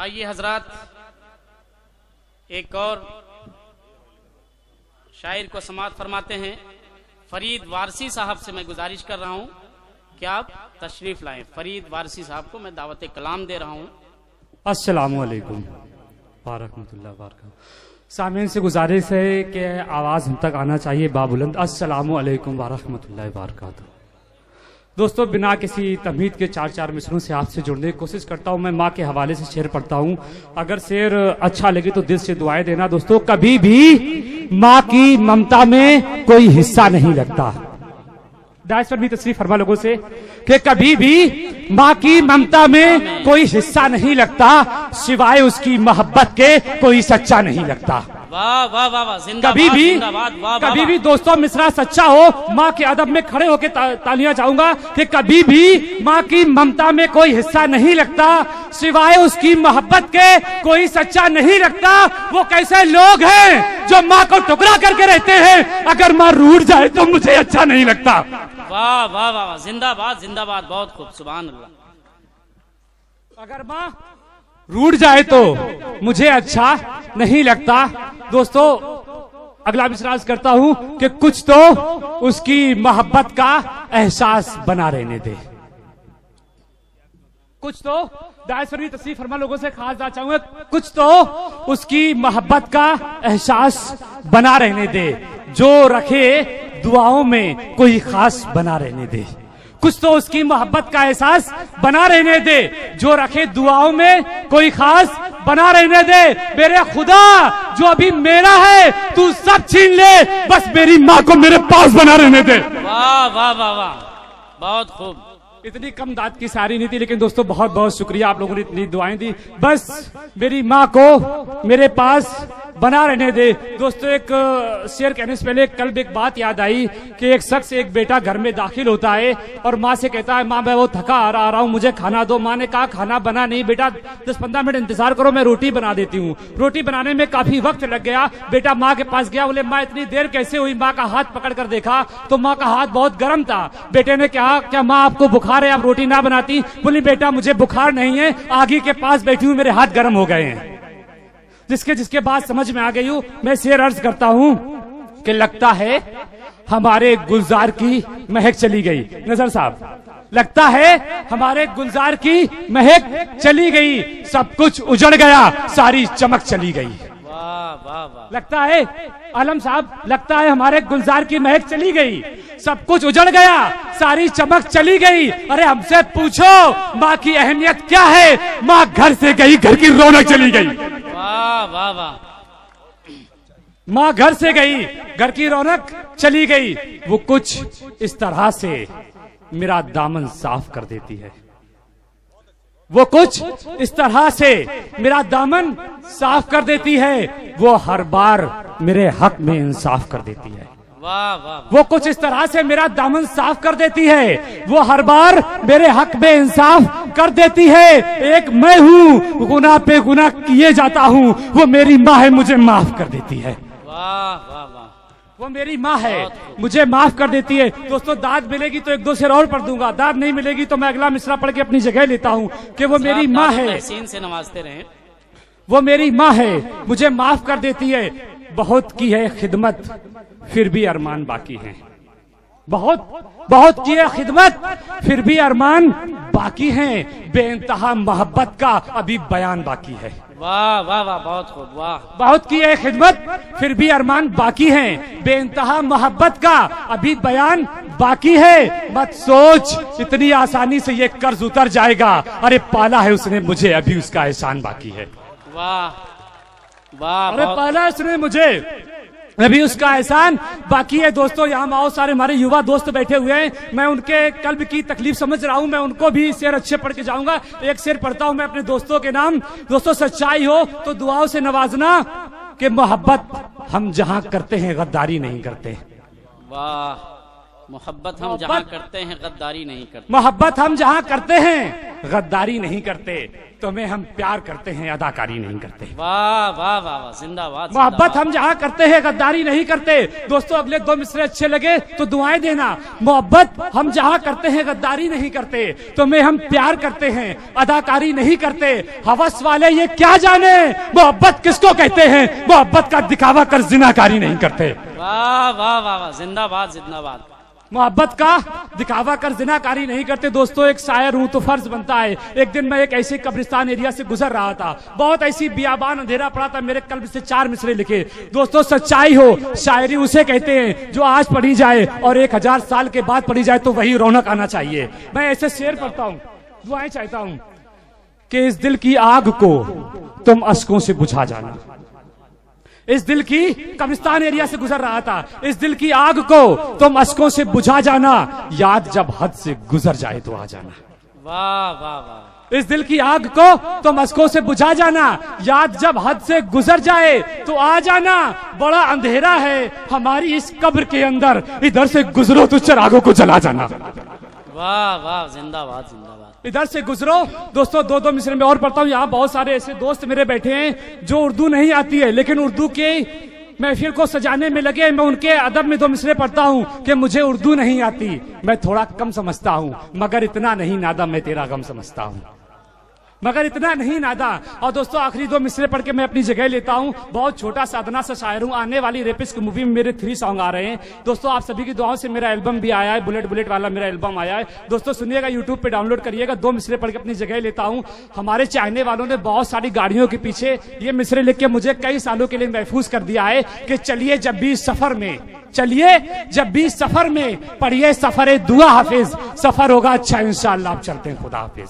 आइए हजरात, एक और शायर को समाअत फरमाते हैं। फरीद वारसी साहब से मैं गुजारिश कर रहा हूं कि आप तशरीफ लाएं। फरीद वारसी साहब को मैं दावत कलाम दे रहा हूं। अस्सलामु अलैकुम व रहमतुल्लाहि व बरकातहू। सामीन से गुजारिश है कि आवाज हम तक आना चाहिए बाबुलंद। अस्सलामु अलैकुम व रहमतुल्लाहि व बरकातहू। दोस्तों, बिना किसी तमहीद के चार मिसरों से आपसे जुड़ने की कोशिश करता हूं। मैं माँ के हवाले से शेर पढ़ता हूं। अगर शेर अच्छा लगे तो दिल से दुआएं देना। दोस्तों, कभी भी माँ की ममता में कोई हिस्सा नहीं लगता। दाइस पर भी तस्रीफ फरमा लोगों से कि कभी भी माँ की ममता में कोई हिस्सा नहीं लगता, सिवाय उसकी मोहब्बत के कोई सच्चा नहीं लगता। वाह वाह वाह वाह, कभी भी दोस्तों मिसरा सच्चा हो। माँ के अदब में खड़े होकर तालियां चाहूंगा कि कभी भी माँ की ममता में कोई हिस्सा नहीं लगता, सिवाय उसकी मोहब्बत के कोई सच्चा नहीं लगता। वो कैसे लोग हैं जो माँ को टुकड़ा करके रहते हैं, अगर माँ रूठ जाए तो मुझे अच्छा नहीं लगता। वाह वाह वाह, जिंदाबाद जिंदाबाद, बहुत खूब, सुभान अल्लाह। अगर माँ रूठ जाए तो मुझे अच्छा नहीं लगता। दोस्तों, अगला विश्वास करता हूं कि कुछ तो उसकी मोहब्बत का एहसास बना रहने दे। कुछ तो दायसरी तस्वीर फरमा लोगों से खास बात चाहूंगा, कुछ तो उसकी मोहब्बत का एहसास बना रहने दे। जो रखे दुआओं में कोई खास बना रहने दे। कुछ तो उसकी मोहब्बत का एहसास बना रहने दे। जो रखे दुआओं में कोई खास बना रहने दे। मेरे खुदा, जो अभी मेरा है तू सब छीन ले, बस मेरी माँ को मेरे पास बना रहने दे। वाह वाह वाह वाह, बहुत खूब। इतनी कम दाद की सारी नहीं थी, लेकिन दोस्तों बहुत बहुत शुक्रिया, आप लोगों ने इतनी दुआएं दी। बस मेरी माँ को मेरे पास बना रहने दे। दोस्तों, एक शेर कहने से पहले कल एक बात याद आई कि एक शख्स, एक बेटा घर में दाखिल होता है और माँ से कहता है, माँ मैं वो थका आ रहा हूँ, मुझे खाना दो। माँ ने कहा खाना बना नहीं बेटा, 10-15 मिनट इंतजार करो, मैं रोटी बना देती हूँ। रोटी बनाने में काफी वक्त लग गया। बेटा माँ के पास गया, बोले माँ इतनी देर कैसे हुई? माँ का हाथ पकड़ कर देखा तो माँ का हाथ बहुत गर्म था। बेटे ने कहा, क्या माँ आपको बुखार है, आप रोटी ना बनाती? बोली बेटा मुझे बुखार नहीं है, आगे के पास बैठी हूँ, मेरे हाथ गर्म हो गए हैं। जिसके बात समझ में आ गई हूँ, मैं शेर अर्ज करता हूँ कि लगता है हमारे गुलजार की महक चली गई। नजर साहब, लगता है हमारे गुलजार की महक चली गई, सब कुछ उजड़ गया, सारी चमक चली गई। वाह वाह वाह। लगता है आलम साहब, लगता है हमारे गुलजार की महक चली गई, सब कुछ उजड़ गया, सारी चमक चली गई। अरे हमसे पूछो माँ की अहमियत क्या है? माँ घर से गई, घर की रौनक चली गई। वाह वाह वाह। माँ घर से गई, घर की रौनक चली गई। वो कुछ इस तरह से मेरा दामन साफ कर देती है। वो कुछ इस तरह से मेरा दामन साफ कर देती है। वो हर बार मेरे हक में इंसाफ कर देती है। वाह वाह। वो कुछ इस तरह से मेरा दामन साफ कर देती है। वो हर बार मेरे हक में इंसाफ कर देती है। एक मैं हूँ, गुनाह पे गुनाह किए जाता हूँ, वो मेरी माँ है, मुझे माफ कर देती है। वाह वाह वाह। वो मेरी माँ है, मुझे माफ कर देती है। दोस्तों, दाद मिलेगी तो एक दो शेर और पढ़ दूंगा, दाद नहीं मिलेगी तो मैं अगला मिसरा पढ़ के अपनी जगह लेता हूँ कि वो मेरी माँ है। से नवाजते रहे। वो मेरी माँ है, मुझे माफ कर देती है। बहुत की है खिदमत, फिर भी अरमान बाकी है। बहुत की है खिदमत, फिर भी अरमान बाकी हैं। बेइंतहा मोहब्बत का अभी बयान बाकी है। वाह वाह वाह, बहुत खूब। वाह। बहुत की है खिदमत, फिर भी अरमान बाकी हैं। बेइंतहा मोहब्बत का अभी बयान बाकी है। मत सोच इतनी आसानी से ये कर्ज उतर जाएगा। अरे पाला है उसने मुझे, अभी उसका एहसान बाकी है। वाह वाह। अरे पाला उसने मुझे, अभी उसका एहसान बाकी है। दोस्तों, यहाँ बहुत सारे हमारे युवा दोस्त बैठे हुए हैं, मैं उनके कल्ब की तकलीफ समझ रहा हूँ। मैं उनको भी शेर अच्छे पढ़ के जाऊंगा। एक शेर पढ़ता हूँ मैं अपने दोस्तों के नाम। दोस्तों, सच्चाई हो तो दुआओं से नवाजना, कि मोहब्बत हम जहाँ करते हैं गद्दारी नहीं करते। वाह मोहब्बत हम जहाँ करते हैं गद्दारी नहीं करते। मोहब्बत हम जहाँ करते हैं गद्दारी नहीं करते, तुम्हें हम प्यार करते हैं अदाकारी नहीं करते। वाह वाह वाह वाह, जिंदाबाद। मोहब्बत हम जहाँ करते हैं गद्दारी नहीं करते। दोस्तों अगले 2 मिसरे अच्छे लगे तो दुआएं देना। मोहब्बत हम जहाँ करते हैं गद्दारी नहीं करते, तुम्हें हम प्यार करते हैं अदाकारी नहीं करते। हवस वाले ये क्या जाने मोहब्बत किसको कहते हैं, मोहब्बत का दिखावा कर जिनाकारी नहीं करते। वाह वाह वाह वाह, जिंदाबाद जिंदाबाद। मोहब्बत का दिखावा कर जिनाकारी नहीं करते। दोस्तों एक शायर हूं तो फर्ज बनता है। एक दिन मैं एक ऐसे कब्रिस्तान एरिया से गुजर रहा था, बहुत ऐसी बियाबान अंधेरा पड़ा था, मेरे कल्ब से 4 मिसरे लिखे। दोस्तों सच्चाई हो शायरी उसे कहते हैं जो आज पढ़ी जाए और 1000 साल के बाद पढ़ी जाए तो वही रौनक आना चाहिए। मैं ऐसे शेर पढ़ता हूँ, दुआएं चाहता हूँ कि इस दिल की आग को तुम अश्कों से बुझा जाना। इस दिल की, कब्रिस्तान एरिया से गुजर रहा था, इस दिल की आग को तुम अश्कों से बुझा जाना, याद जब हद से गुजर जाए तो आ जाना। वाह वाह वाह। इस दिल की आग को तुम अश्कों से बुझा जाना, याद जब हद से गुजर जाए तो आ जाना। बड़ा अंधेरा है हमारी इस कब्र के अंदर, इधर से गुजरो तो चिरागों को जला जाना। वाह वाह, जिंदाबाद जिंदाबाद। इधर से गुजरो। दोस्तों 2 मिसरे में और पढ़ता हूँ। यहाँ बहुत सारे ऐसे दोस्त मेरे बैठे हैं जो उर्दू नहीं आती है लेकिन उर्दू के महफिल को सजाने में लगे। मैं उनके अदब में 2 मिसरे पढ़ता हूँ कि मुझे उर्दू नहीं आती, मैं थोड़ा कम समझता हूँ, मगर इतना नहीं नादा मैं तेरा गम समझता हूँ, मगर इतना नहीं नादा। और दोस्तों आखिरी 2 मिसरे पढ़ के मैं अपनी जगह लेता हूं। बहुत छोटा साधना सा शायर हूं। आने वाली रेपिस्ट मूवी में मेरे 3 सॉन्ग आ रहे हैं। दोस्तों आप सभी की दुआओं से मेरा एल्बम भी आया है, बुलेट बुलेट वाला मेरा एल्बम आया है। दोस्तों सुनिएगा, यूट्यूब पे डाउनलोड करिएगा। 2 मिसरे पढ़ के अपनी जगह लेता हूं। हमारे चाहने वालों ने बहुत सारी गाड़ियों के पीछे ये मिसरे लिख के मुझे कई सालों के लिए महफूज कर दिया है कि चलिए जब भी सफर में, चलिए जब भी सफर में, पढ़िए सफर दुआ हाफिज, सफर होगा अच्छा इंशाअल्लाह। आप चलते हैं, खुदा हाफिज।